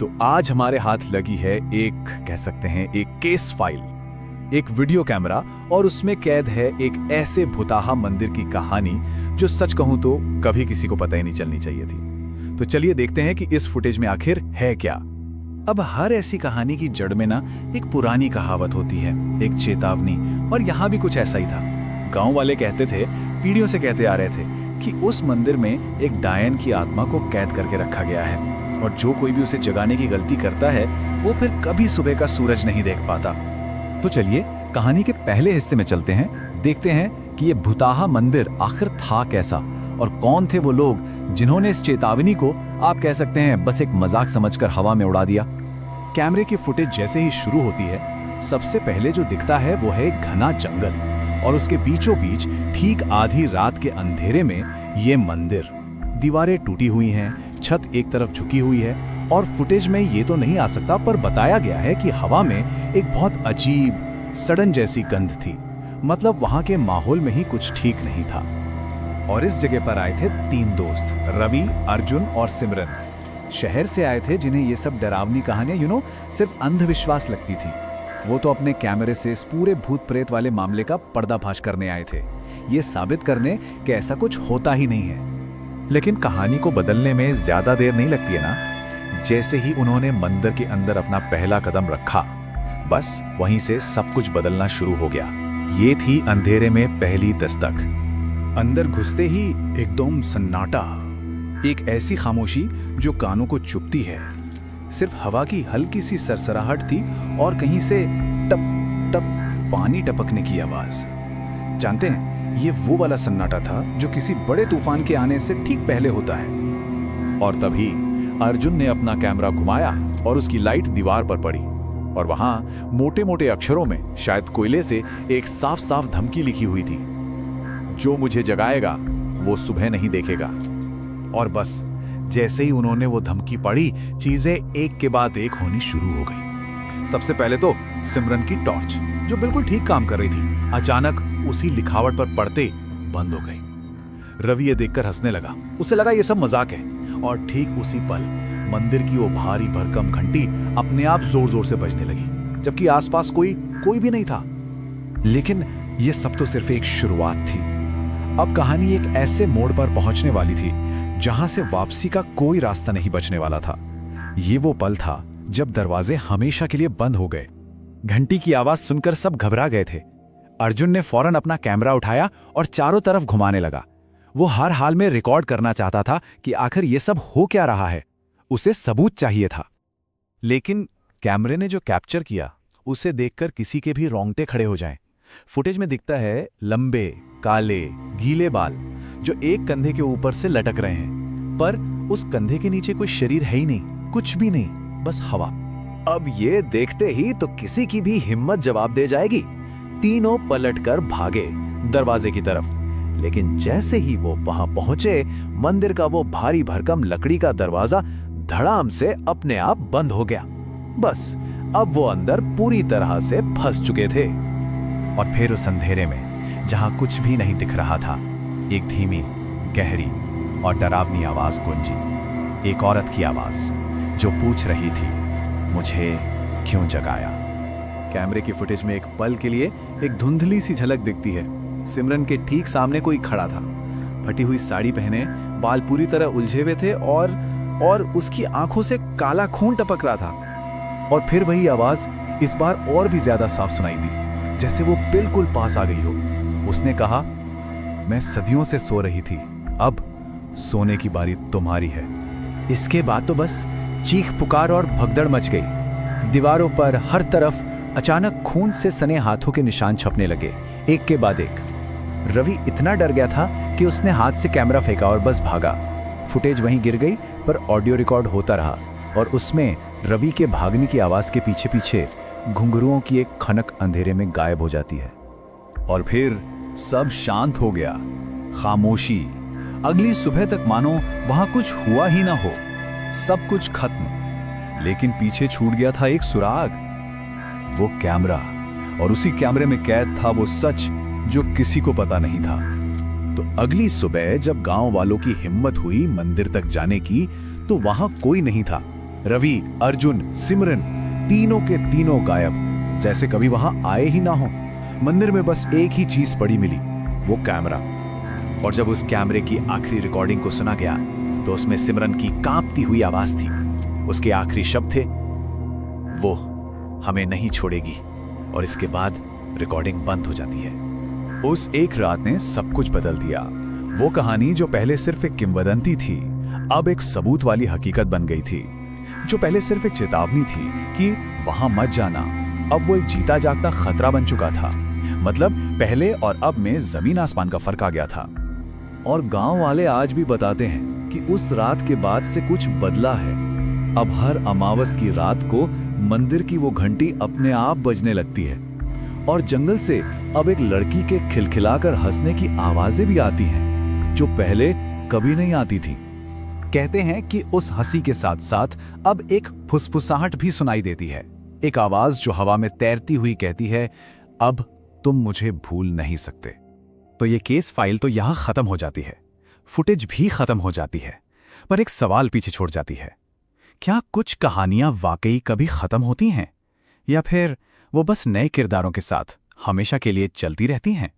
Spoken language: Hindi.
तो आज हमारे हाथ लगी है एक, कह सकते हैं, एक केस फाइल, एक वीडियो कैमरा, और उसमें कैद है एक ऐसे भुताहा मंदिर की कहानी जो सच कहूं तो कभी किसी को पता ही नहीं चलनी चाहिए थी। तो चलिए देखते हैं कि इस फुटेज में आखिर है क्या। अब हर ऐसी कहानी की जड़ में ना एक पुरानी कहावत होती है, एक चेतावनी, और यहाँ भी कुछ ऐसा ही था। गांव वाले कहते थे, पीढ़ियों से कहते आ रहे थे कि उस मंदिर में एक डायन की आत्मा को कैद करके रखा गया है, और जो कोई भी उसे जगाने की गलती करता है वो फिर कभी सुबह का सूरज नहीं देख पाता। तो चलिए कहानी के पहले हिस्से में चलते हैं, देखते हैं कि ये भुताहा मंदिर आखिर था कैसा, और कौन थे वो लोग जिन्होंने इस चेतावनी को, आप कह सकते हैं, बस एक मजाक समझकर हवा में उड़ा दिया। कैमरे की फुटेज जैसे ही शुरू होती है, सबसे पहले जो दिखता है वो है घना जंगल, और उसके बीचों बीच ठीक आधी रात के अंधेरे में ये मंदिर। दीवारें टूटी हुई हैं, छत एक तरफ झुकी हुई है, और फुटेज में ये तो नहीं आ सकता, पर बताया गया है कि हवा में एक बहुत अजीब सड़न जैसी गंध थी। मतलब वहां के माहौल में ही कुछ ठीक नहीं था। और इस जगह पर आए थे 3 दोस्त, रवि, अर्जुन और सिमरन। शहर से आए थे जिन्हें ये सब डरावनी कहानियां सिर्फ अंधविश्वास लगती थी। वो तो अपने कैमरे से इस पूरे भूत प्रेत वाले मामले का पर्दाफाश करने आए थे, ये साबित करने कि ऐसा कुछ होता ही नहीं है। लेकिन कहानी को बदलने में ज्यादा देर नहीं लगती है ना। जैसे ही उन्होंने मंदिर के अंदर अपना पहला कदम रखा, बस वहीं से सब कुछ बदलना शुरू हो गया। ये थी अंधेरे में पहली दस्तक। अंदर घुसते ही एकदम सन्नाटा, एक ऐसी खामोशी जो कानों को चुभती है। सिर्फ हवा की हल्की सी सरसराहट थी, और कहीं से टप टप पानी टपकने की आवाज। जानते हैं, ये वो वाला सन्नाटा था जो किसी बड़े तूफान के आने से ठीक पहले होता है। और तभी अर्जुन ने अपना कैमरा घुमाया और उसकी लाइट दीवार पर पड़ी, और वहां मोटे मोटे अक्षरों में, शायद कोयले से, एक साफ साफ धमकी लिखी हुई थी, जो मुझे जगाएगा वो सुबह नहीं देखेगा। और बस जैसे ही उन्होंने वो धमकी पढ़ी, चीजें एक के बाद एक होनी शुरू हो गई। सबसे पहले तो सिमरन की टॉर्च, जो बिल्कुल ठीक काम कर रही थी, अचानक उसी लिखावट पर पड़ते बंद हो गई। रवि ये देखकर हंसने लगा, उसे लगा ये सब मजाक है, और ठीक उसी पल मंदिर की वो भारी भरकम घंटी अपने आप जोर जोर से बजने लगी, जबकि आसपास कोई भी नहीं था। लेकिन ये सब तो सिर्फ एक शुरुआत थी। अब कहानी एक ऐसे मोड़ पर पहुंचने वाली थी जहां से वापसी का कोई रास्ता नहीं बचने वाला था। ये वो पल था जब दरवाजे हमेशा के लिए बंद हो गए। घंटी की आवाज सुनकर सब घबरा गए थे। अर्जुन ने फौरन अपना कैमरा उठाया और चारों तरफ घुमाने लगा। वो हर हाल में रिकॉर्ड करना चाहता था कि आखिर ये सब हो क्या रहा है। उसे सबूत चाहिए था। लेकिन कैमरे ने जो कैप्चर किया, उसे देखकर किसी के भी रोंगटे खड़े हो जाएं। फुटेज में दिखता है लंबे, काले, गीले बाल जो एक कंधे के ऊपर से लटक रहे हैं, पर उस कंधे के नीचे कोई शरीर है ही नहीं, कुछ भी नहीं, बस हवा। अब ये देखते ही तो किसी की भी हिम्मत जवाब दे जाएगी। तीनों पलटकर भागे दरवाजे की तरफ, लेकिन जैसे ही वो वहां पहुंचे, मंदिर का वो भारी भरकम लकड़ी का दरवाजा धड़ाम से अपने आप बंद हो गया। बस अब वो अंदर पूरी तरह से फंस चुके थे। और फिर उस अंधेरे में, जहां कुछ भी नहीं दिख रहा था, एक धीमी, गहरी और डरावनी आवाज गूंजी। एक औरत की आवाज जो पूछ रही थी, मुझे क्यों जगाया। कैमरे की फुटेज में एक पल के लिए एक धुंधली सी झलक दिखती है। सिमरन के ठीक सामने कोई खड़ा था, फटी हुई साड़ी पहने, बाल पूरी तरह उलझे हुए थे, और उसकी आंखों से काला खून टपक रहा था। और फिर वही आवाज इस बार और भी ज्यादा साफ सुनाई दी, जैसे वो बिल्कुल पास आ गई हो। उसने कहा, मैं सदियों से सो रही थी, अब सोने की बारी तुम्हारी है। इसके बाद तो बस चीख पुकार और भगदड़ मच गई। दीवारों पर हर तरफ अचानक खून से सने हाथों के निशान छपने लगे, एक के बाद एक। रवि इतना डर गया था कि उसने हाथ से कैमरा फेंका और बस भागा। फुटेज वहीं गिर गई, पर ऑडियो रिकॉर्ड होता रहा, और उसमें रवि के भागने की आवाज के पीछे पीछे घुंघरुओं की एक खनक अंधेरे में गायब हो जाती है। और फिर सब शांत हो गया, खामोशी। अगली सुबह तक मानो वहां कुछ हुआ ही ना हो, सब कुछ खत्म। लेकिन पीछे छूट गया था एक सुराग, वो कैमरा, और उसी कैमरे में कैद था वो सच जो किसी को पता नहीं था। तो अगली सुबह जब गांव वालों की हिम्मत हुई मंदिर तक जाने की, तो वहां कोई नहीं था, रवि, अर्जुन, सिमरन तीनों के तीनों गायब, जैसे कभी वहां आए ही ना हो। मंदिर में बस एक ही चीज पड़ी मिली, वो कैमरा। और जब उस कैमरे की आखिरी रिकॉर्डिंग को सुना गया तो उसमें सिमरन की कांपती हुई आवाज थी। उसके आखिरी शब्द थे, वो हमें नहीं छोड़ेगी। और इसके बाद रिकॉर्डिंग बंद हो जाती है। उस एक रात ने सब कुछ बदल दिया। वो कहानी जो पहले सिर्फ एक किंवदंती थी, अब एक सबूत वाली हकीकत बन गई थी। जो पहले सिर्फ एक चेतावनी थी कि वहां मत जाना, अब वो एक जीता जागता खतरा बन चुका था। मतलब पहले और अब में जमीन आसमान का फर्क आ गया था। और गांव वाले आज भी बताते हैं कि उस रात के बाद से कुछ बदला है। अब हर अमावस की रात को मंदिर की वो घंटी अपने आप बजने लगती है और जंगल से अब एक लड़की के खिलखिलाकर हंसने की आवाजें भी आती हैं, जो पहले कभी नहीं आती थी। कहते हैं कि उस हंसी के साथ साथ अब एक फुसफुसाहट भी सुनाई देती है, एक आवाज जो हवा में तैरती हुई कहती है, अब तुम मुझे भूल नहीं सकते। तो ये केस फाइल तो यहां खत्म हो जाती है, फुटेज भी खत्म हो जाती है, पर एक सवाल पीछे छोड़ जाती है। क्या कुछ कहानियां वाकई कभी खत्म होती हैं, या फिर वो बस नए किरदारों के साथ हमेशा के लिए चलती रहती हैं?